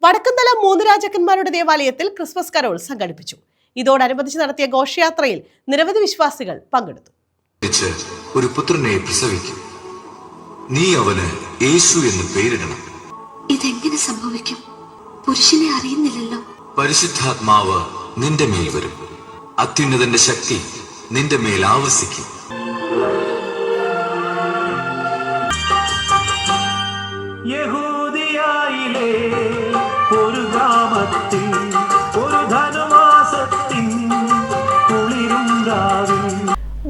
വടക്കുംതല മൂന്ന് രാജാക്കന്മാരുടെ ദേവാലയത്തിൽ ക്രിസ്മസ് കരോൾ സംഘടിപ്പിച്ചു. ഇതോടനുബന്ധിച്ച് നടത്തിയ ഘോഷയാത്രയിൽ നിരവധി വിശ്വാസികൾ പങ്കെടുത്തു. ഒരു പുത്രനെ പ്രസവിക്കും, നീ അവന് യേശു എന്ന് പേരിടണം. ഇതെങ്ങനെ സംഭവിക്കും? പുരുഷനെ അറിയുന്നില്ലല്ലോ. പരിശുദ്ധാത്മാവ് നിന്റെ മേൽ വരും, അത്യുന്നതന്റെ ശക്തി നിന്റെ മേൽ ആവസിക്കും. യഹൂദിയായിലെ ഒരു ഗ്രാമത്തിൽ ഒരു ധനുമാസത്തിൻ കുളിരും രാവിൽ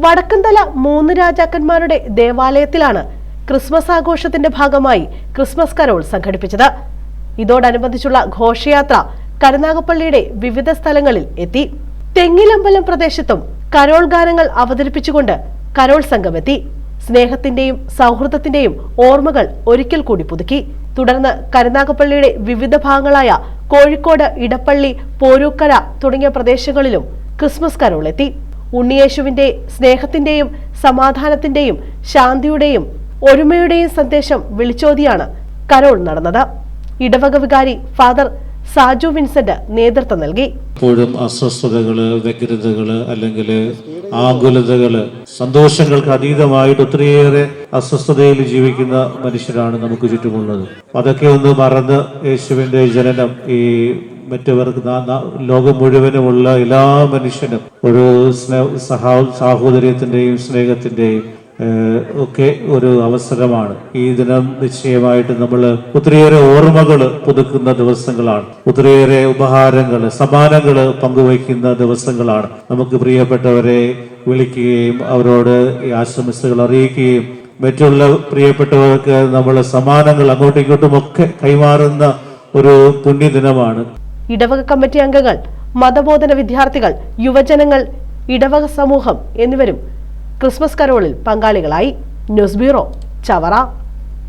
വടക്കുംതല മൂന്ന് രാജാക്കന്മാരുടെ ദേവാലയത്തിലാണ് ക്രിസ്മസ് ആഘോഷത്തിന്റെ ഭാഗമായി ക്രിസ്മസ് കരോൾ സംഘടിപ്പിച്ചത്. ഇതോടനുബന്ധിച്ചുള്ള ഘോഷയാത്ര കരുനാഗപ്പള്ളിയുടെ വിവിധ സ്ഥലങ്ങളിൽ എത്തി. തെങ്ങിലമ്പലം പ്രദേശത്തും കരോൾ ഗാനങ്ങൾ അവതരിപ്പിച്ചുകൊണ്ട് കരോൾ സംഘമെത്തി. സ്നേഹത്തിന്റെയും സൗഹൃദത്തിന്റെയും ഓർമ്മകൾ ഒരിക്കൽ കൂടി പുതുക്കി. തുടർന്ന് കരുനാഗപ്പള്ളിയുടെ വിവിധ ഭാഗങ്ങളായ കോഴിക്കോട്, ഇടപ്പള്ളി, പോരൂക്കര തുടങ്ങിയ പ്രദേശങ്ങളിലും ക്രിസ്മസ് കരോൾ എത്തി. ഉണ്ണിയേശുവിന്റെ സ്നേഹത്തിന്റെയും സമാധാനത്തിന്റെയും ശാന്തിയുടെയും ഒരുമയുടെയും സന്ദേശം വിളിച്ചോതിയാണ് കരോൾ നടന്നത്. ഇടവക വികാരി ഫാദർ സാജു വിൻസെന്റ് നേതൃത്വം നൽകി. എപ്പോഴും അസ്വസ്ഥതകള്, വ്യഗ്രതകള്, അല്ലെങ്കിൽ ആകുലതകള്, സന്തോഷങ്ങൾക്ക് അതീതമായിട്ട് ഒത്തിരിയേറെ അസ്വസ്ഥതയിൽ ജീവിക്കുന്ന മനുഷ്യരാണ് നമുക്ക് ചുറ്റുമുള്ളത്. അതൊക്കെ ഒന്ന് മറന്ന് യേശുവിന്റെ ജനനം ഈ മറ്റവർക്ക് ലോകം മുഴുവനുമുള്ള എല്ലാ മനുഷ്യനും ഒരു സാഹോദര്യത്തിന്റെയും സ്നേഹത്തിന്റെയും ഒക്കെ ഒരു അവസരമാണ്. ഈ ദിനം നിശ്ചയമായിട്ട് നമ്മൾ ഒത്തിരിയേറെ ഓർമ്മകൾ പുതുക്കുന്ന ദിവസങ്ങളാണ്. ഒത്തിരിയേറെ ഉപഹാരങ്ങൾ, സമ്മാനങ്ങൾ പങ്കുവയ്ക്കുന്ന ദിവസങ്ങളാണ്. നമുക്ക് പ്രിയപ്പെട്ടവരെ വിളിക്കുകയും അവരോട് ഈ ആശംസകൾ അറിയിക്കുകയും മറ്റുള്ള പ്രിയപ്പെട്ടവർക്ക് നമ്മൾ സമ്മാനങ്ങൾ അങ്ങോട്ടും ഇങ്ങോട്ടും ഒക്കെ കൈമാറുന്ന ഒരു പുണ്യദിനമാണ്. ഇടവക കമ്മിറ്റി അംഗങ്ങൾ, മതബോധന വിദ്യാർത്ഥികൾ, യുവജനങ്ങൾ, ഇടവക സമൂഹം എന്നിവരും ക്രിസ്മസ് കരോളിൽ പങ്കാളികളായി. News bureau, Chavara.